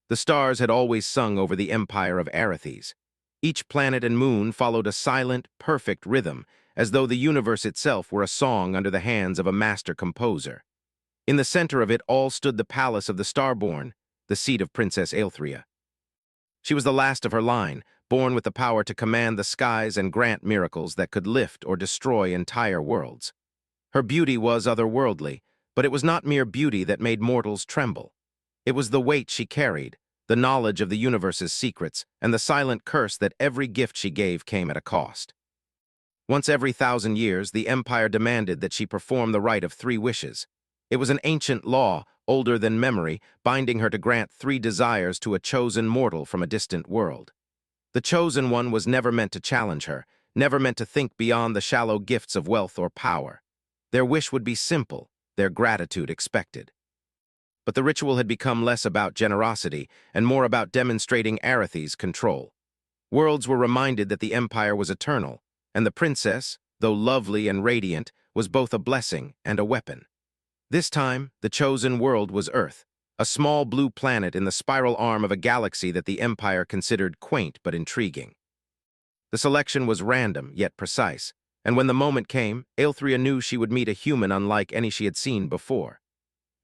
The stars had always sung over the empire of Arethes. Each planet and moon followed a silent, perfect rhythm, as though the universe itself were a song under the hands of a master composer. In the center of it all stood the palace of the Starborn, the seat of Princess Aelthrea. She was the last of her line, born with the power to command the skies and grant miracles that could lift or destroy entire worlds. Her beauty was otherworldly, but it was not mere beauty that made mortals tremble. It was the weight she carried, the knowledge of the universe's secrets, and the silent curse that every gift she gave came at a cost. Once every 1,000 years, the empire demanded that she perform the rite of 3 wishes. It was an ancient law, older than memory, binding her to grant 3 desires to a chosen mortal from a distant world. The chosen one was never meant to challenge her, never meant to think beyond the shallow gifts of wealth or power. Their wish would be simple, their gratitude expected. But the ritual had become less about generosity and more about demonstrating Arethes' control. Worlds were reminded that the empire was eternal, and the princess, though lovely and radiant, was both a blessing and a weapon. This time, the chosen world was Earth, a small blue planet in the spiral arm of a galaxy that the empire considered quaint but intriguing. The selection was random yet precise, and when the moment came, Aelthrea knew she would meet a human unlike any she had seen before.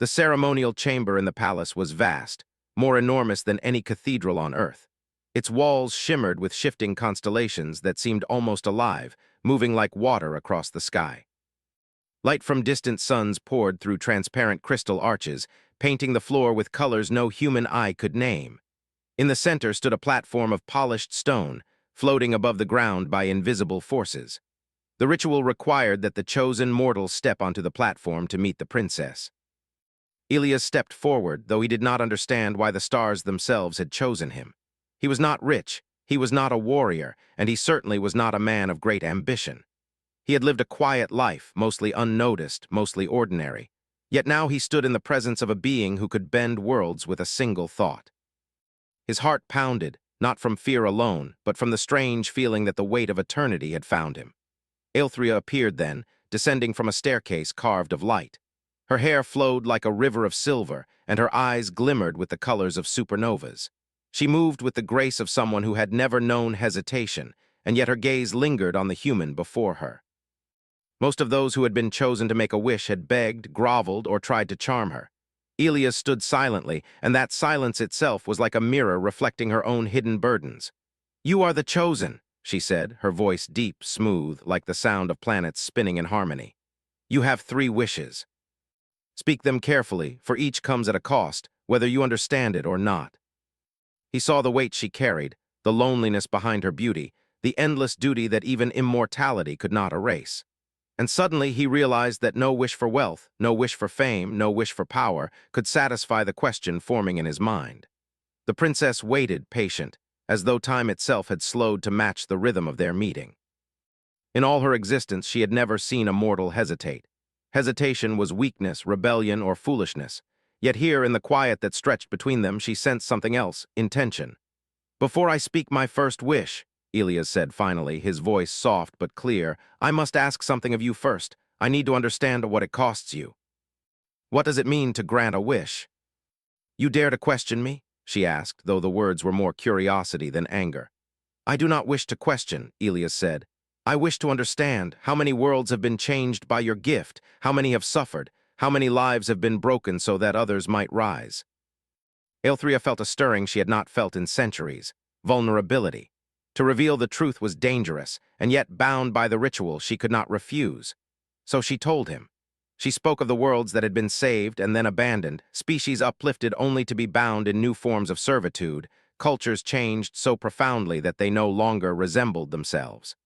The ceremonial chamber in the palace was vast, more enormous than any cathedral on Earth. Its walls shimmered with shifting constellations that seemed almost alive, moving like water across the sky. Light from distant suns poured through transparent crystal arches, painting the floor with colors no human eye could name. In the center stood a platform of polished stone, floating above the ground by invisible forces. The ritual required that the chosen mortal step onto the platform to meet the princess. Ilias stepped forward, though he did not understand why the stars themselves had chosen him. He was not rich, he was not a warrior, and he certainly was not a man of great ambition. He had lived a quiet life, mostly unnoticed, mostly ordinary. Yet now he stood in the presence of a being who could bend worlds with a single thought. His heart pounded, not from fear alone, but from the strange feeling that the weight of eternity had found him. Aelthrea appeared then, descending from a staircase carved of light. Her hair flowed like a river of silver, and her eyes glimmered with the colors of supernovas. She moved with the grace of someone who had never known hesitation, and yet her gaze lingered on the human before her. Most of those who had been chosen to make a wish had begged, groveled, or tried to charm her. Ilias stood silently, and that silence itself was like a mirror reflecting her own hidden burdens. "You are the chosen," she said, her voice deep, smooth, like the sound of planets spinning in harmony. "You have 3 wishes. Speak them carefully, for each comes at a cost, whether you understand it or not." He saw the weight she carried, the loneliness behind her beauty, the endless duty that even immortality could not erase. And suddenly he realized that no wish for wealth, no wish for fame, no wish for power could satisfy the question forming in his mind. The princess waited, patient, as though time itself had slowed to match the rhythm of their meeting. In all her existence, she had never seen a mortal hesitate. Hesitation was weakness, rebellion, or foolishness. Yet here, in the quiet that stretched between them, she sensed something else, intention. "Before I speak my first wish," Ilias said finally, his voice soft but clear, "I must ask something of you first. I need to understand what it costs you. What does it mean to grant a wish?" "You dare to question me?" she asked, though the words were more curiosity than anger. "I do not wish to question," Ilias said. "I wish to understand how many worlds have been changed by your gift, how many have suffered, how many lives have been broken so that others might rise." Aelthrea felt a stirring she had not felt in centuries, vulnerability. To reveal the truth was dangerous, and yet bound by the ritual she could not refuse. So she told him. She spoke of the worlds that had been saved and then abandoned, species uplifted only to be bound in new forms of servitude, cultures changed so profoundly that they no longer resembled themselves.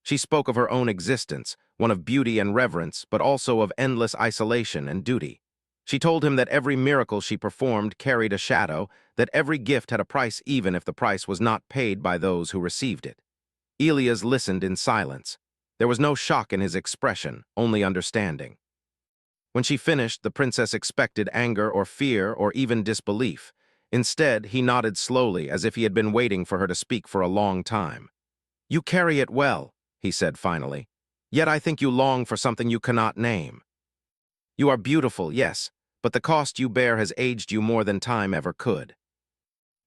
She spoke of her own existence, one of beauty and reverence, but also of endless isolation and duty. She told him that every miracle she performed carried a shadow, that every gift had a price even if the price was not paid by those who received it. Ilias listened in silence. There was no shock in his expression, only understanding. When she finished, the princess expected anger or fear or even disbelief. Instead, he nodded slowly, as if he had been waiting for her to speak for a long time. "You carry it well," he said finally. "Yet I think you long for something you cannot name. You are beautiful, yes, but the cost you bear has aged you more than time ever could."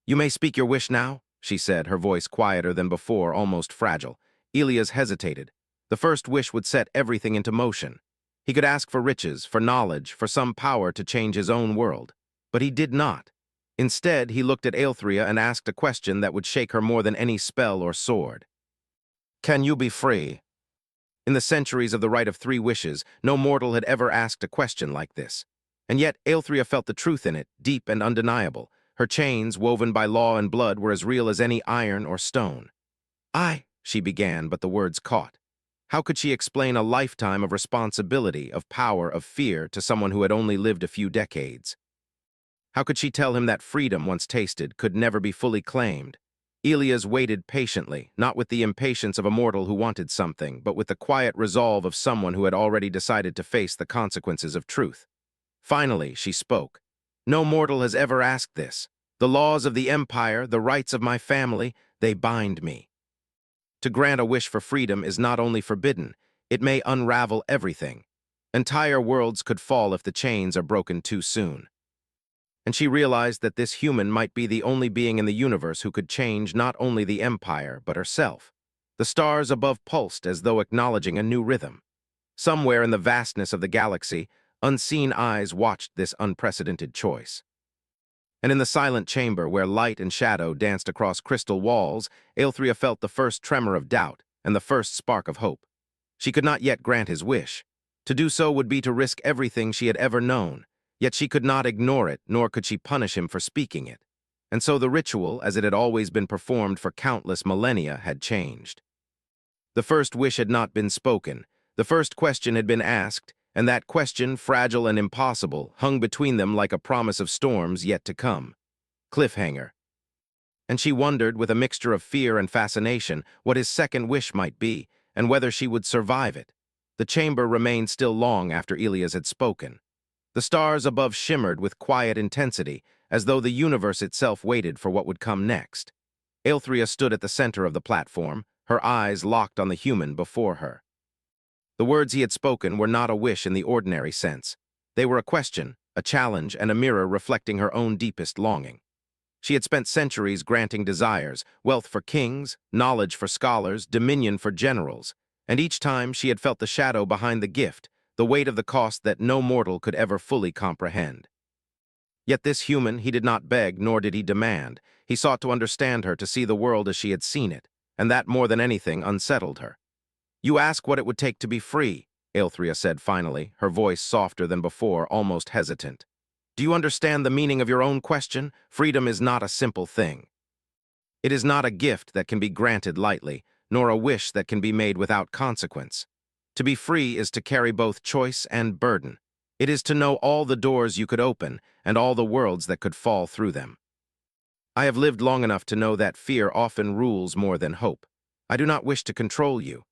You may speak your wish now, she said, her voice quieter than before, almost fragile. Elias hesitated. The first wish would set everything into motion. He could ask for riches, for knowledge, for some power to change his own world. But he did not. Instead, he looked at Aelthrea and asked a question that would shake her more than any spell or sword. Can you be free? In the centuries of the Right of Three Wishes, no mortal had ever asked a question like this. And yet, Aelthrea felt the truth in it, deep and undeniable. Her chains, woven by law and blood, were as real as any iron or stone. She began, but the words caught. How could she explain a lifetime of responsibility, of power, of fear to someone who had only lived a few decades? How could she tell him that freedom, once tasted, could never be fully claimed? Elias waited patiently, not with the impatience of a mortal who wanted something, but with the quiet resolve of someone who had already decided to face the consequences of truth. Finally, she spoke. No mortal has ever asked this. The laws of the Empire, the rights of my family, they bind me. To grant a wish for freedom is not only forbidden, it may unravel everything. Entire worlds could fall if the chains are broken too soon. And she realized that this human might be the only being in the universe who could change not only the Empire, but herself. The stars above pulsed as though acknowledging a new rhythm. Somewhere in the vastness of the galaxy, unseen eyes watched this unprecedented choice. And in the silent chamber where light and shadow danced across crystal walls, Aelthrea felt the first tremor of doubt and the first spark of hope. She could not yet grant his wish. To do so would be to risk everything she had ever known, yet she could not ignore it, nor could she punish him for speaking it. And so the ritual, as it had always been performed for countless millennia, had changed. The first wish had not been spoken. The first question had been asked, and that question, fragile and impossible, hung between them like a promise of storms yet to come. Cliffhanger. And she wondered, with a mixture of fear and fascination, what his second wish might be, and whether she would survive it. The chamber remained still long after Elias had spoken. The stars above shimmered with quiet intensity, as though the universe itself waited for what would come next. Aelthrea stood at the center of the platform, her eyes locked on the human before her. The words he had spoken were not a wish in the ordinary sense. They were a question, a challenge, and a mirror reflecting her own deepest longing. She had spent centuries granting desires, wealth for kings, knowledge for scholars, dominion for generals, and each time she had felt the shadow behind the gift, the weight of the cost that no mortal could ever fully comprehend. Yet this human he did not beg, nor did he demand. He sought to understand her, to see the world as she had seen it, and that more than anything unsettled her. You ask what it would take to be free, Aelthrea said finally, her voice softer than before, almost hesitant. Do you understand the meaning of your own question? Freedom is not a simple thing. It is not a gift that can be granted lightly, nor a wish that can be made without consequence. To be free is to carry both choice and burden. It is to know all the doors you could open and all the worlds that could fall through them. I have lived long enough to know that fear often rules more than hope. I do not wish to control you.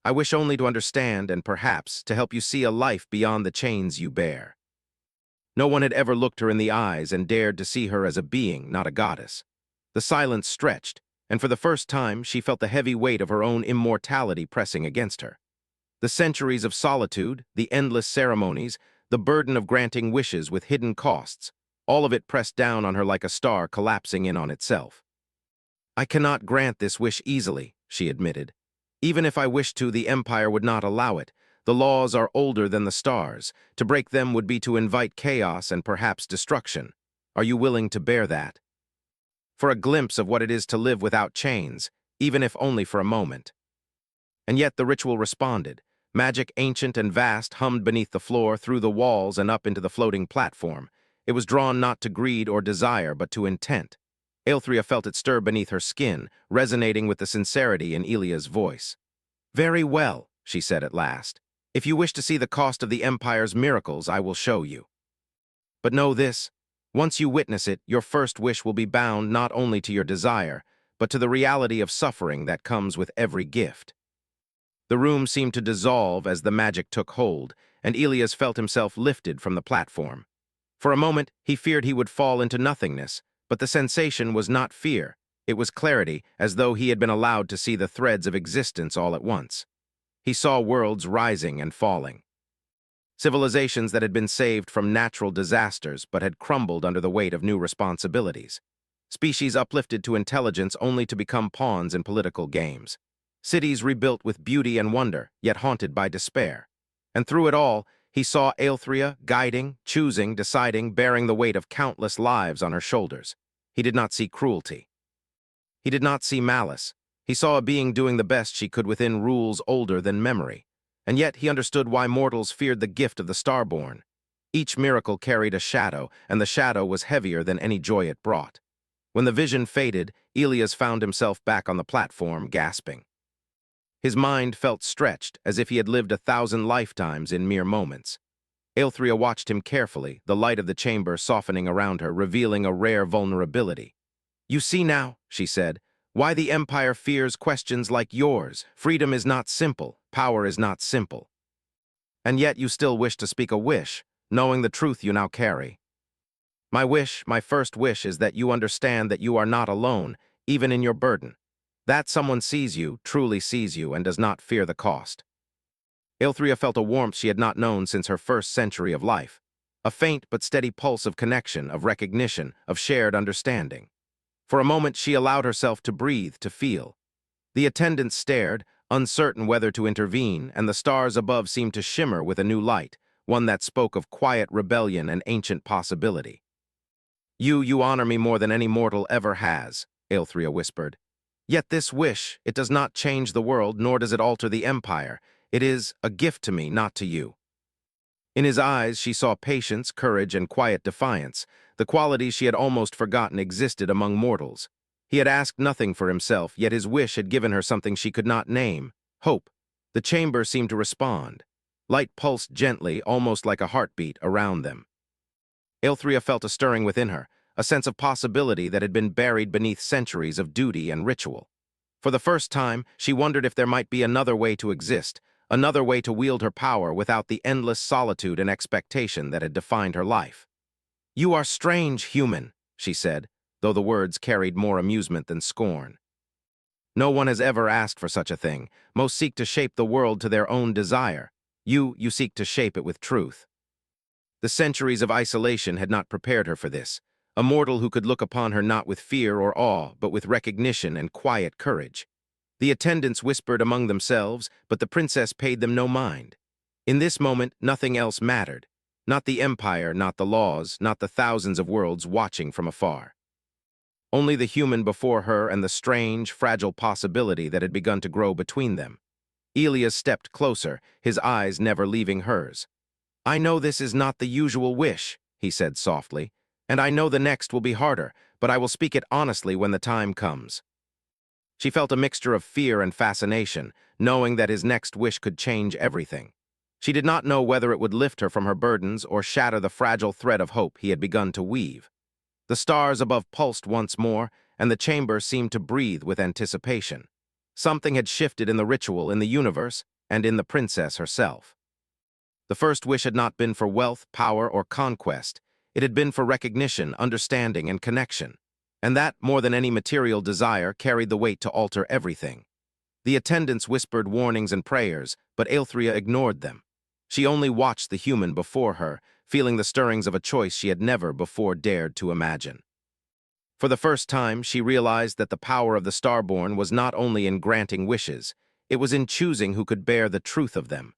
I wish only to understand and, perhaps, to help you see a life beyond the chains you bear. No one had ever looked her in the eyes and dared to see her as a being, not a goddess. The silence stretched, and for the first time she felt the heavy weight of her own immortality pressing against her. The centuries of solitude, the endless ceremonies, the burden of granting wishes with hidden costs, all of it pressed down on her like a star collapsing in on itself. I cannot grant this wish easily, she admitted. Even if I wished to, the Empire would not allow it. The laws are older than the stars. To break them would be to invite chaos and perhaps destruction. Are you willing to bear that? For a glimpse of what it is to live without chains, even if only for a moment. And yet the ritual responded. Magic, ancient and vast, hummed beneath the floor, through the walls and up into the floating platform. It was drawn not to greed or desire, but to intent. Aelthrea felt it stir beneath her skin, resonating with the sincerity in Elia's voice. Very well, she said at last. If you wish to see the cost of the Empire's miracles, I will show you. But know this, once you witness it, your first wish will be bound not only to your desire, but to the reality of suffering that comes with every gift. The room seemed to dissolve as the magic took hold, and Elias felt himself lifted from the platform. For a moment, he feared he would fall into nothingness, but the sensation was not fear. It was clarity, as though he had been allowed to see the threads of existence all at once. He saw worlds rising and falling. Civilizations that had been saved from natural disasters but had crumbled under the weight of new responsibilities. species uplifted to intelligence only to become pawns in political games, cities rebuilt with beauty and wonder, yet haunted by despair. And through it all, he saw Aelthrea guiding, choosing, deciding, bearing the weight of countless lives on her shoulders. He did not see cruelty. He did not see malice. He saw a being doing the best she could within rules older than memory. And yet he understood why mortals feared the gift of the Starborn. Each miracle carried a shadow, and the shadow was heavier than any joy it brought. When the vision faded, Elias found himself back on the platform, gasping. His mind felt stretched, as if he had lived 1,000 lifetimes in mere moments. Aelthrea watched him carefully, the light of the chamber softening around her, revealing a rare vulnerability. "You see now," she said, "why the Empire fears questions like yours. Freedom is not simple, power is not simple. And yet you still wish to speak a wish, knowing the truth you now carry. My wish, my first wish, is that you understand that you are not alone, even in your burden. That someone sees you, truly sees you, and does not fear the cost." Aelthrea felt a warmth she had not known since her first century of life. A faint but steady pulse of connection, of recognition, of shared understanding. For a moment she allowed herself to breathe, to feel. The attendants stared, uncertain whether to intervene, and the stars above seemed to shimmer with a new light, one that spoke of quiet rebellion and ancient possibility. You honor me more than any mortal ever has," Aelthrea whispered. "Yet this wish, it does not change the world, nor does it alter the Empire. It is a gift to me, not to you." In his eyes she saw patience, courage, and quiet defiance, the qualities she had almost forgotten existed among mortals. He had asked nothing for himself, yet his wish had given her something she could not name: hope. The chamber seemed to respond. Light pulsed gently, almost like a heartbeat, around them. Aelthrea felt a stirring within her, a sense of possibility that had been buried beneath centuries of duty and ritual. For the first time, she wondered if there might be another way to exist, another way to wield her power without the endless solitude and expectation that had defined her life. "You are strange, human," she said, though the words carried more amusement than scorn. "No one has ever asked for such a thing. Most seek to shape the world to their own desire. You seek to shape it with truth." The centuries of isolation had not prepared her for this, a mortal who could look upon her not with fear or awe, but with recognition and quiet courage. The attendants whispered among themselves, but the princess paid them no mind. In this moment, nothing else mattered. Not the Empire, not the laws, not the thousands of worlds watching from afar. Only the human before her and the strange, fragile possibility that had begun to grow between them. Elias stepped closer, his eyes never leaving hers. "I know this is not the usual wish," he said softly, "and I know the next will be harder, but I will speak it honestly when the time comes." She felt a mixture of fear and fascination, knowing that his next wish could change everything. She did not know whether it would lift her from her burdens or shatter the fragile thread of hope he had begun to weave. The stars above pulsed once more, and the chamber seemed to breathe with anticipation. Something had shifted in the ritual, in the universe, and in the princess herself. The first wish had not been for wealth, power, or conquest. It had been for recognition, understanding, and connection. And that, more than any material desire, carried the weight to alter everything. The attendants whispered warnings and prayers, but Aelthrea ignored them. She only watched the human before her, feeling the stirrings of a choice she had never before dared to imagine. For the first time, she realized that the power of the Starborn was not only in granting wishes, it was in choosing who could bear the truth of them.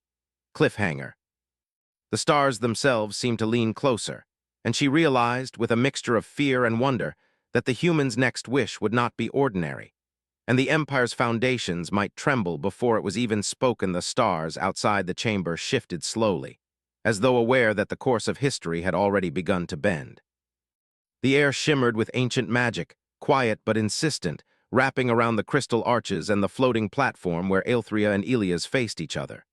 Cliffhanger. The stars themselves seemed to lean closer, and she realized, with a mixture of fear and wonder, that the human's next wish would not be ordinary, and the Empire's foundations might tremble before it was even spoken. The stars outside the chamber shifted slowly, as though aware that the course of history had already begun to bend. The air shimmered with ancient magic, quiet but insistent, wrapping around the crystal arches and the floating platform where Aelthrea and Elias faced each other.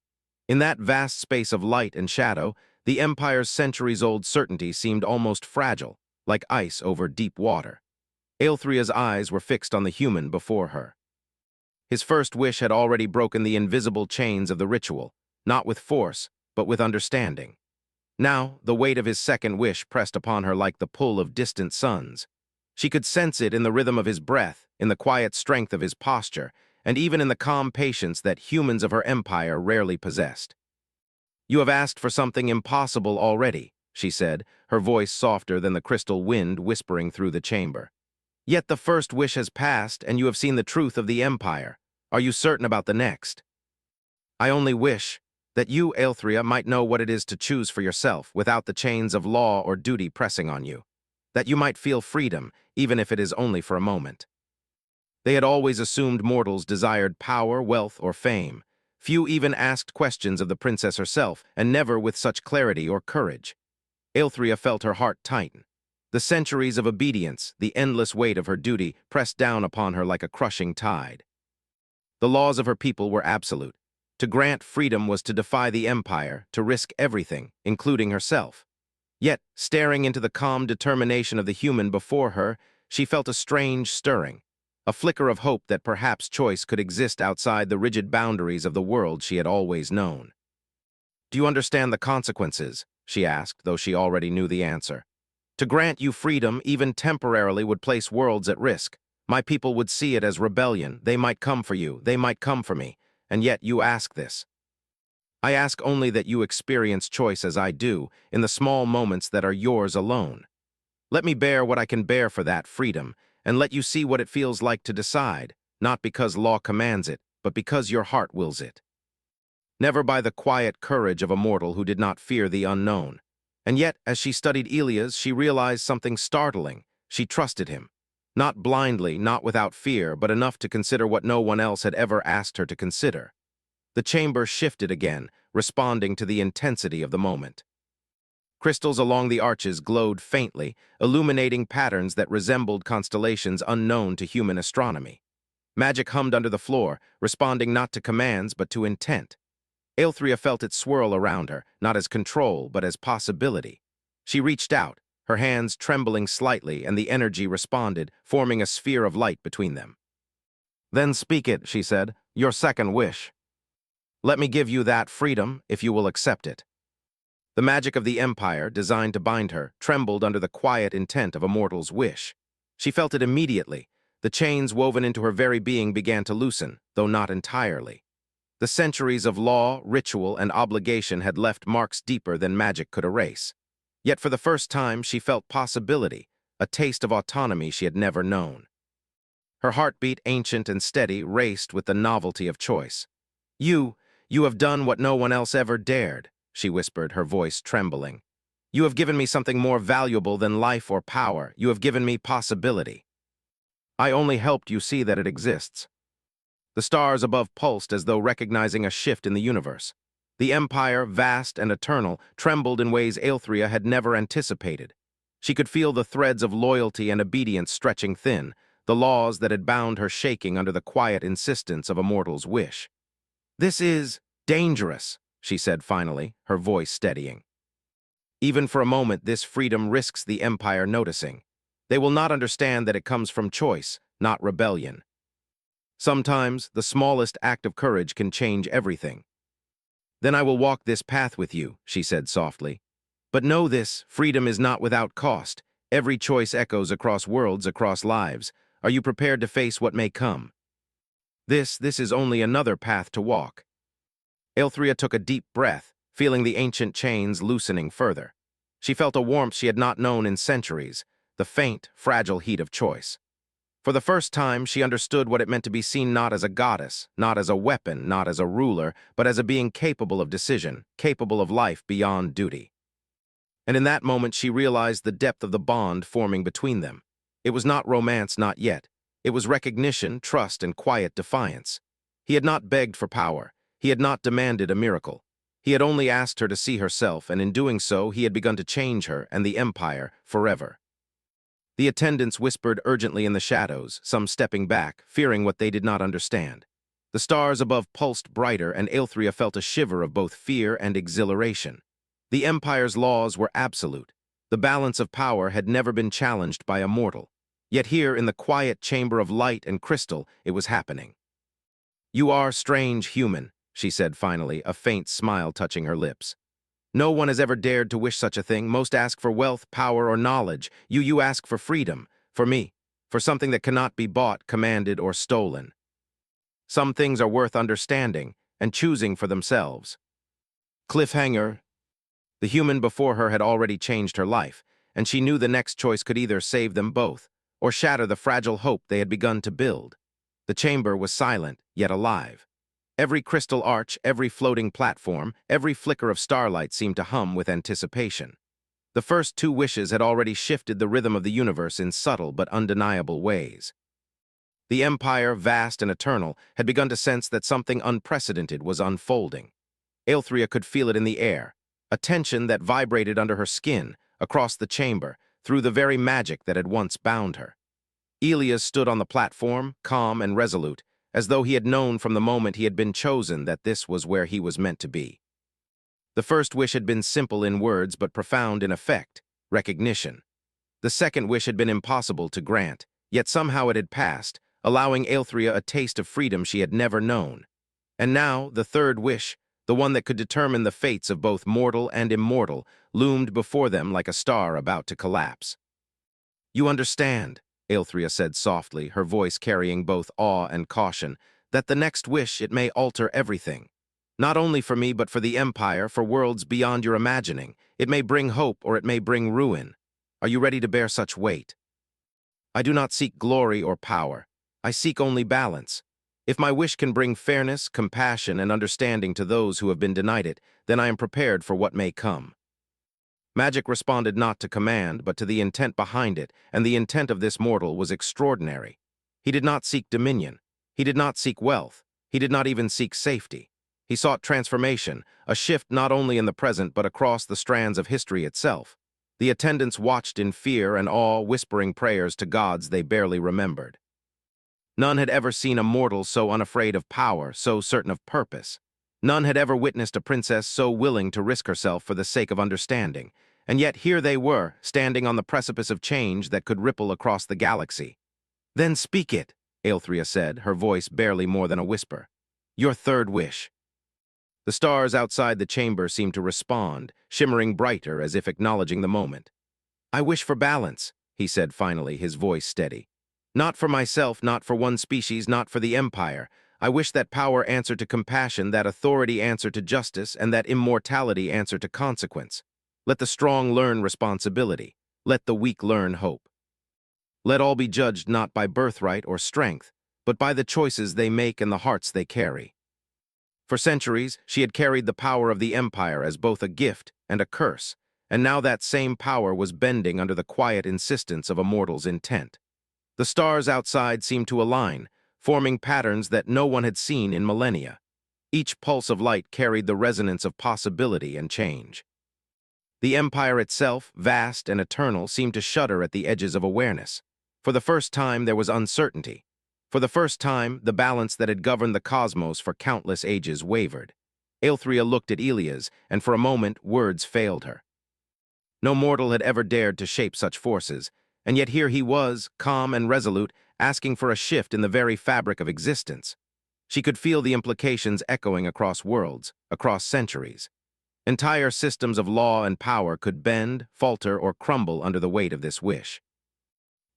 In that vast space of light and shadow, the Empire's centuries-old certainty seemed almost fragile, like ice over deep water. Aelthrea's eyes were fixed on the human before her. His first wish had already broken the invisible chains of the ritual, not with force, but with understanding. Now, the weight of his second wish pressed upon her like the pull of distant suns. She could sense it in the rhythm of his breath, in the quiet strength of his posture, and even in the calm patience that humans of her empire rarely possessed. "You have asked for something impossible already," she said, her voice softer than the crystal wind whispering through the chamber. Yet the first wish has passed, and you have seen the truth of the Empire. Are you certain about the next? I only wish that you, Aelthrea, might know what it is to choose for yourself without the chains of law or duty pressing on you. That you might feel freedom, even if it is only for a moment. They had always assumed mortals desired power, wealth, or fame. Few even asked questions of the princess herself, and never with such clarity or courage. Aelthrea felt her heart tighten. The centuries of obedience, the endless weight of her duty, pressed down upon her like a crushing tide. The laws of her people were absolute. To grant freedom was to defy the empire, to risk everything, including herself. Yet, staring into the calm determination of the human before her, she felt a strange stirring, a flicker of hope that perhaps choice could exist outside the rigid boundaries of the world she had always known. "Do you understand the consequences?" she asked, though she already knew the answer. "To grant you freedom, even temporarily, would place worlds at risk. My people would see it as rebellion. They might come for you, they might come for me, and yet you ask this. I ask only that you experience choice as I do, in the small moments that are yours alone. Let me bear what I can bear for that freedom, and let you see what it feels like to decide, not because law commands it, but because your heart wills it." Never by the quiet courage of a mortal who did not fear the unknown. And yet, as she studied Elias, she realized something startling. She trusted him. Not blindly, not without fear, but enough to consider what no one else had ever asked her to consider. The chamber shifted again, responding to the intensity of the moment. Crystals along the arches glowed faintly, illuminating patterns that resembled constellations unknown to human astronomy. Magic hummed under the floor, responding not to commands but to intent. Aelthrea felt it swirl around her, not as control, but as possibility. She reached out, her hands trembling slightly, and the energy responded, forming a sphere of light between them. "Then speak it," she said, "your second wish. Let me give you that freedom, if you will accept it." The magic of the Empire, designed to bind her, trembled under the quiet intent of a mortal's wish. She felt it immediately. The chains woven into her very being began to loosen, though not entirely. The centuries of law, ritual, and obligation had left marks deeper than magic could erase. Yet for the first time she felt possibility, a taste of autonomy she had never known. Her heartbeat, ancient and steady, raced with the novelty of choice. You have done what no one else ever dared," she whispered, her voice trembling. "You have given me something more valuable than life or power. You have given me possibility. I only helped you see that it exists." The stars above pulsed as though recognizing a shift in the universe. The Empire, vast and eternal, trembled in ways Aelthrea had never anticipated. She could feel the threads of loyalty and obedience stretching thin, the laws that had bound her shaking under the quiet insistence of a mortal's wish. "This is dangerous," she said finally, her voice steadying. "Even for a moment, this freedom risks the Empire noticing. They will not understand that it comes from choice, not rebellion. Sometimes, the smallest act of courage can change everything." "Then I will walk this path with you," she said softly. "But know this, freedom is not without cost. Every choice echoes across worlds, across lives. Are you prepared to face what may come? This is only another path to walk." Aelthrea took a deep breath, feeling the ancient chains loosening further. She felt a warmth she had not known in centuries, the faint, fragile heat of choice. For the first time, she understood what it meant to be seen not as a goddess, not as a weapon, not as a ruler, but as a being capable of decision, capable of life beyond duty. And in that moment, she realized the depth of the bond forming between them. It was not romance, not yet. It was recognition, trust, and quiet defiance. He had not begged for power. He had not demanded a miracle. He had only asked her to see herself, and in doing so, he had begun to change her and the Empire forever. The attendants whispered urgently in the shadows, some stepping back, fearing what they did not understand. The stars above pulsed brighter, and Aelthrea felt a shiver of both fear and exhilaration. The Empire's laws were absolute. The balance of power had never been challenged by a mortal. Yet here, in the quiet chamber of light and crystal, it was happening. "You are strange human," she said finally, a faint smile touching her lips. "No one has ever dared to wish such a thing. Most ask for wealth, power, or knowledge. You ask for freedom. For me. For something that cannot be bought, commanded, or stolen. Some things are worth understanding and choosing for themselves." Cliffhanger. The human before her had already changed her life, and she knew the next choice could either save them both or shatter the fragile hope they had begun to build. The chamber was silent, yet alive. Every crystal arch, every floating platform, every flicker of starlight seemed to hum with anticipation. The first two wishes had already shifted the rhythm of the universe in subtle but undeniable ways. The Empire, vast and eternal, had begun to sense that something unprecedented was unfolding. Aelthrea could feel it in the air, a tension that vibrated under her skin, across the chamber, through the very magic that had once bound her. Elias stood on the platform, calm and resolute, as though he had known from the moment he had been chosen that this was where he was meant to be. The first wish had been simple in words but profound in effect: recognition. The second wish had been impossible to grant, yet somehow it had passed, allowing Aelthrea a taste of freedom she had never known. And now, the third wish, the one that could determine the fates of both mortal and immortal, loomed before them like a star about to collapse. "You understand," Aelthrea said softly, her voice carrying both awe and caution, "that the next wish, it may alter everything. Not only for me, but for the Empire, for worlds beyond your imagining. It may bring hope, or it may bring ruin. Are you ready to bear such weight?" "I do not seek glory or power. I seek only balance. If my wish can bring fairness, compassion, and understanding to those who have been denied it, then I am prepared for what may come." Magic responded not to command, but to the intent behind it, and the intent of this mortal was extraordinary. He did not seek dominion. He did not seek wealth. He did not even seek safety. He sought transformation, a shift not only in the present but across the strands of history itself. The attendants watched in fear and awe, whispering prayers to gods they barely remembered. None had ever seen a mortal so unafraid of power, so certain of purpose. None had ever witnessed a princess so willing to risk herself for the sake of understanding. And yet here they were, standing on the precipice of change that could ripple across the galaxy. "Then speak it," Aelthrea said, her voice barely more than a whisper. "Your third wish." The stars outside the chamber seemed to respond, shimmering brighter as if acknowledging the moment. "I wish for balance," he said finally, his voice steady. "Not for myself, not for one species, not for the Empire. I wish that power answer to compassion, that authority answer to justice, and that immortality answer to consequence. Let the strong learn responsibility. Let the weak learn hope. Let all be judged not by birthright or strength, but by the choices they make and the hearts they carry." For centuries, she had carried the power of the Empire as both a gift and a curse, and now that same power was bending under the quiet insistence of a mortal's intent. The stars outside seemed to align, forming patterns that no one had seen in millennia. Each pulse of light carried the resonance of possibility and change. The Empire itself, vast and eternal, seemed to shudder at the edges of awareness. For the first time, there was uncertainty. For the first time, the balance that had governed the cosmos for countless ages wavered. Aelthrea looked at Elias, and for a moment, words failed her. No mortal had ever dared to shape such forces, and yet here he was, calm and resolute, asking for a shift in the very fabric of existence. She could feel the implications echoing across worlds, across centuries. Entire systems of law and power could bend, falter, or crumble under the weight of this wish.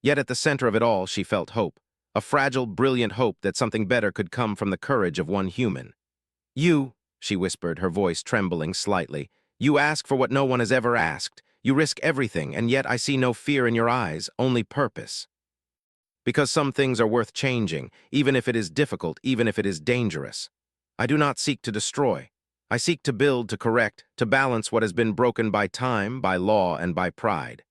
Yet at the center of it all, she felt hope, a fragile, brilliant hope that something better could come from the courage of one human. "You," she whispered, her voice trembling slightly, "you ask for what no one has ever asked. You risk everything, and yet I see no fear in your eyes, only purpose. Because some things are worth changing, even if it is difficult, even if it is dangerous. I do not seek to destroy. I seek to build, to correct, to balance what has been broken by time, by law, and by pride."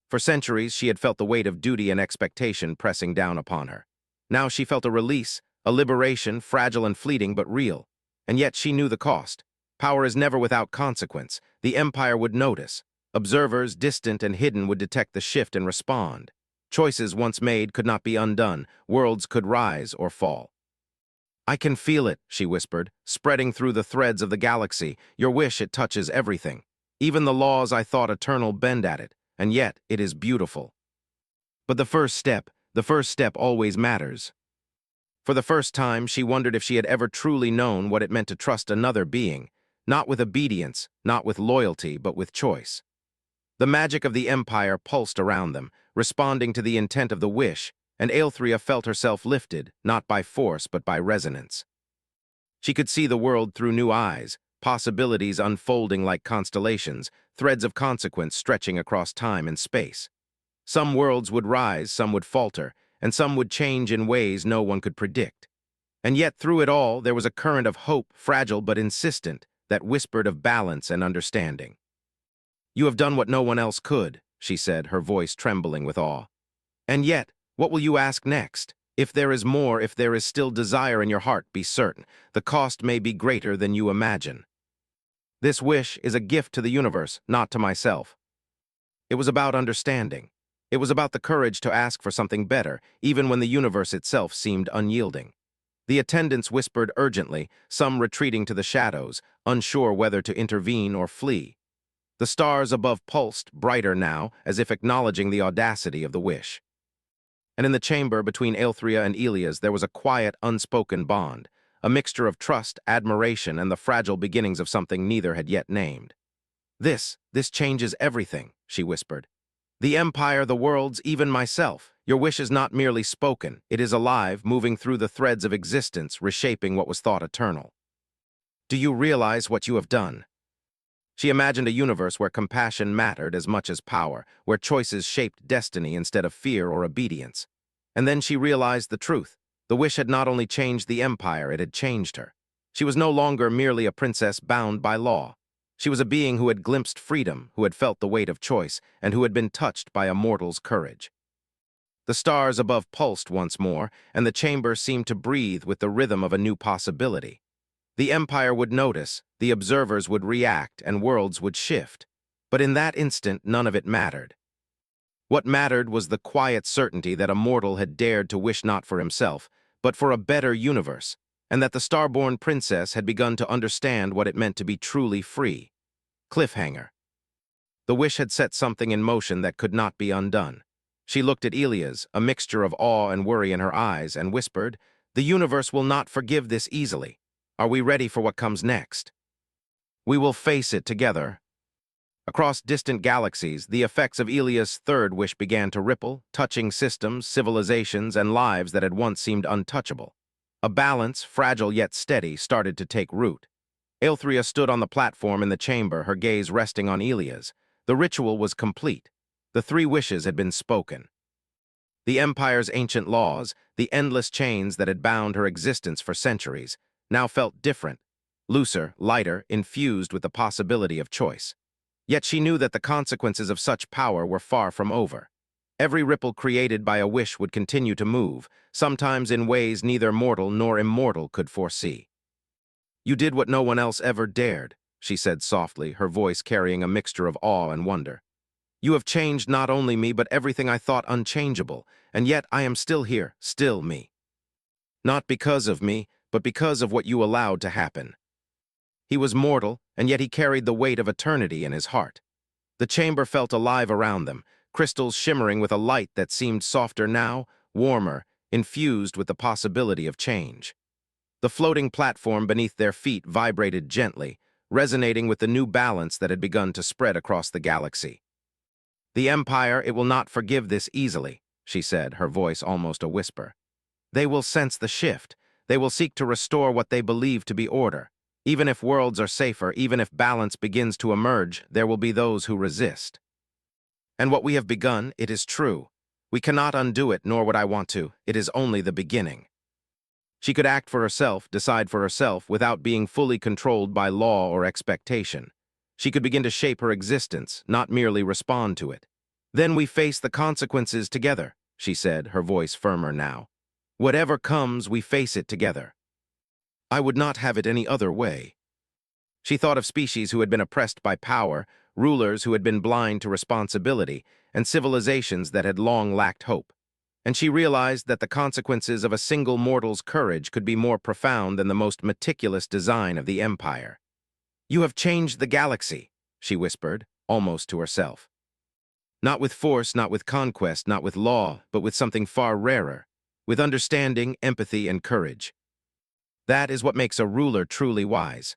For centuries, she had felt the weight of duty and expectation pressing down upon her. Now she felt a release, a liberation, fragile and fleeting but real. And yet she knew the cost. Power is never without consequence. The Empire would notice. Observers, distant and hidden, would detect the shift and respond. Choices once made could not be undone. Worlds could rise or fall. "I can feel it," she whispered, "spreading through the threads of the galaxy. Your wish, it touches everything. Even the laws I thought eternal bend at it, and yet it is beautiful. But the first step always matters." For the first time, she wondered if she had ever truly known what it meant to trust another being, not with obedience, not with loyalty, but with choice. The magic of the Empire pulsed around them, responding to the intent of the wish, and Aelthrea felt herself lifted, not by force but by resonance. She could see the world through new eyes, possibilities unfolding like constellations, threads of consequence stretching across time and space. Some worlds would rise, some would falter, and some would change in ways no one could predict. And yet through it all, there was a current of hope, fragile but insistent, that whispered of balance and understanding. "You have done what no one else could," she said, her voice trembling with awe. "And yet, what will you ask next? If there is more, if there is still desire in your heart, be certain, the cost may be greater than you imagine. This wish is a gift to the universe, not to myself." It was about understanding. It was about the courage to ask for something better, even when the universe itself seemed unyielding. The attendants whispered urgently, some retreating to the shadows, unsure whether to intervene or flee. The stars above pulsed, brighter now, as if acknowledging the audacity of the wish. And in the chamber between Aelthria and Elias there was a quiet, unspoken bond, a mixture of trust, admiration, and the fragile beginnings of something neither had yet named. This changes everything," she whispered. "The Empire, the worlds, even myself. Your wish is not merely spoken. It is alive, moving through the threads of existence, reshaping what was thought eternal. Do you realize what you have done?" She imagined a universe where compassion mattered as much as power, where choices shaped destiny instead of fear or obedience. And then she realized the truth. The wish had not only changed the Empire, it had changed her. She was no longer merely a princess bound by law. She was a being who had glimpsed freedom, who had felt the weight of choice, and who had been touched by a mortal's courage. The stars above pulsed once more, and the chamber seemed to breathe with the rhythm of a new possibility. The Empire would notice, the observers would react, and worlds would shift. But in that instant, none of it mattered. What mattered was the quiet certainty that a mortal had dared to wish not for himself, but for a better universe, and that the starborn princess had begun to understand what it meant to be truly free. Cliffhanger. The wish had set something in motion that could not be undone. She looked at Elias, a mixture of awe and worry in her eyes, and whispered, "The universe will not forgive this easily. Are we ready for what comes next? We will face it together." Across distant galaxies, the effects of Elias' third wish began to ripple, touching systems, civilizations, and lives that had once seemed untouchable. A balance, fragile yet steady, started to take root. Aelthria stood on the platform in the chamber, her gaze resting on Elias. The ritual was complete. The three wishes had been spoken. The Empire's ancient laws, the endless chains that had bound her existence for centuries, now felt different, looser, lighter, infused with the possibility of choice. Yet she knew that the consequences of such power were far from over. Every ripple created by a wish would continue to move, sometimes in ways neither mortal nor immortal could foresee. "You did what no one else ever dared," she said softly, her voice carrying a mixture of awe and wonder. "You have changed not only me but everything I thought unchangeable, and yet I am still here, still me. Not because of me, but because of what you allowed to happen." He was mortal, and yet he carried the weight of eternity in his heart. The chamber felt alive around them, crystals shimmering with a light that seemed softer now, warmer, infused with the possibility of change. The floating platform beneath their feet vibrated gently, resonating with the new balance that had begun to spread across the galaxy. "The Empire, it will not forgive this easily," she said, her voice almost a whisper. "They will sense the shift. They will seek to restore what they believe to be order. Even if worlds are safer, even if balance begins to emerge, there will be those who resist. And what we have begun, it is true. We cannot undo it, nor would I want to. It is only the beginning." She could act for herself, decide for herself, without being fully controlled by law or expectation. She could begin to shape her existence, not merely respond to it. "Then we face the consequences together," she said, her voice firmer now. "Whatever comes, we face it together. I would not have it any other way." She thought of species who had been oppressed by power, rulers who had been blind to responsibility, and civilizations that had long lacked hope. And she realized that the consequences of a single mortal's courage could be more profound than the most meticulous design of the Empire. "You have changed the galaxy," she whispered, almost to herself. "Not with force, not with conquest, not with law, but with something far rarer, with understanding, empathy, and courage. That is what makes a ruler truly wise."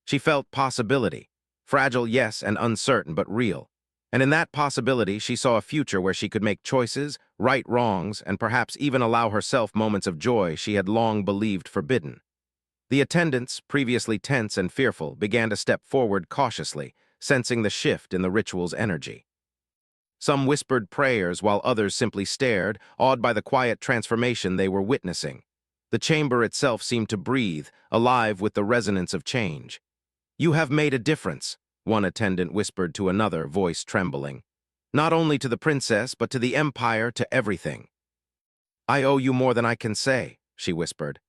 She felt possibility, fragile, yes, and uncertain, but real. And in that possibility, she saw a future where she could make choices, right wrongs, and perhaps even allow herself moments of joy she had long believed forbidden. The attendants, previously tense and fearful, began to step forward cautiously, sensing the shift in the ritual's energy. Some whispered prayers while others simply stared, awed by the quiet transformation they were witnessing. The chamber itself seemed to breathe, alive with the resonance of change. "You have made a difference," one attendant whispered to another, voice trembling. "Not only to the princess, but to the empire, to everything." "I owe you more than I can say," she whispered.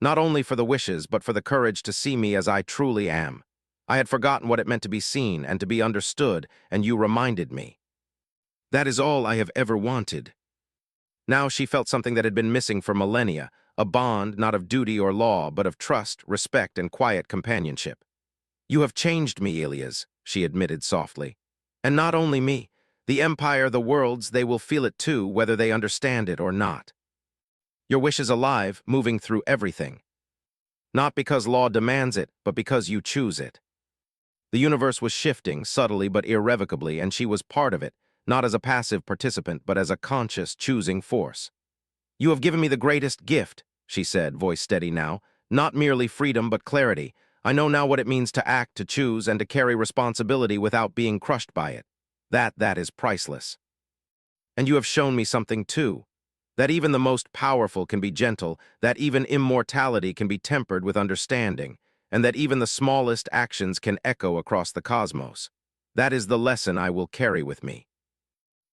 "Not only for the wishes, but for the courage to see me as I truly am. I had forgotten what it meant to be seen and to be understood, and you reminded me. That is all I have ever wanted." Now she felt something that had been missing for millennia, a bond not of duty or law, but of trust, respect, and quiet companionship. "You have changed me, Elias," she admitted softly. "And not only me. The Empire, the worlds, they will feel it too, whether they understand it or not. Your wish is alive, moving through everything. Not because law demands it, but because you choose it." The universe was shifting, subtly but irrevocably, and she was part of it, not as a passive participant, but as a conscious, choosing force. "You have given me the greatest gift," she said, voice steady now. "Not merely freedom, but clarity. I know now what it means to act, to choose, and to carry responsibility without being crushed by it. That is priceless. And you have shown me something too, that even the most powerful can be gentle, that even immortality can be tempered with understanding, and that even the smallest actions can echo across the cosmos. That is the lesson I will carry with me."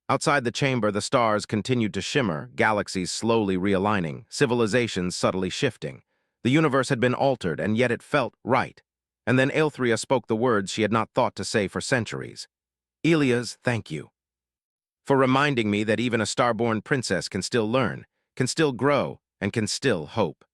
Outside the chamber, the stars continued to shimmer, galaxies slowly realigning, civilizations subtly shifting. The universe had been altered, and yet it felt right. And then Aelthria spoke the words she had not thought to say for centuries. "Elias, thank you. For reminding me that even a starborn princess can still learn, can still grow, and can still hope."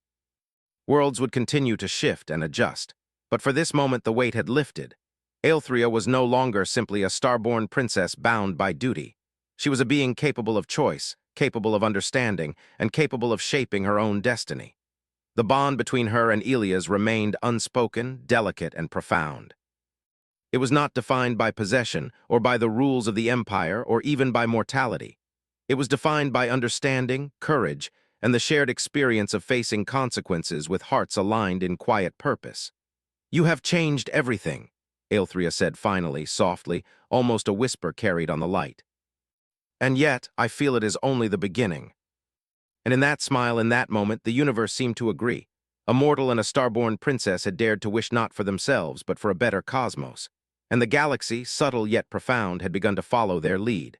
Worlds would continue to shift and adjust, but for this moment the weight had lifted. Aelthria was no longer simply a starborn princess bound by duty. She was a being capable of choice, capable of understanding, and capable of shaping her own destiny. The bond between her and Elias remained unspoken, delicate, and profound. It was not defined by possession, or by the rules of the empire, or even by mortality. It was defined by understanding, courage, and the shared experience of facing consequences with hearts aligned in quiet purpose. "You have changed everything," Aelthria said finally, softly, almost a whisper carried on the light. "And yet, I feel it is only the beginning." And in that smile, in that moment, the universe seemed to agree. A mortal and a starborn princess had dared to wish not for themselves, but for a better cosmos. And the galaxy, subtle yet profound, had begun to follow their lead.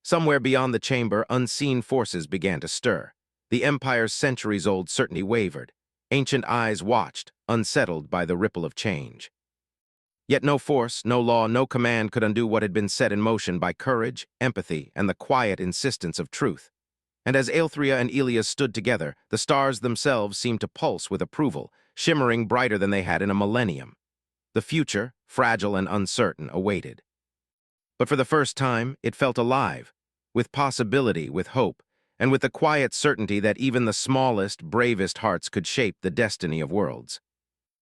Somewhere beyond the chamber, unseen forces began to stir. The Empire's centuries-old certainty wavered. Ancient eyes watched, unsettled by the ripple of change. Yet no force, no law, no command could undo what had been set in motion by courage, empathy, and the quiet insistence of truth. And as Aelthria and Elias stood together, the stars themselves seemed to pulse with approval, shimmering brighter than they had in a millennium. The future, fragile and uncertain, awaited. But for the first time, it felt alive, with possibility, with hope, and with the quiet certainty that even the smallest, bravest hearts could shape the destiny of worlds.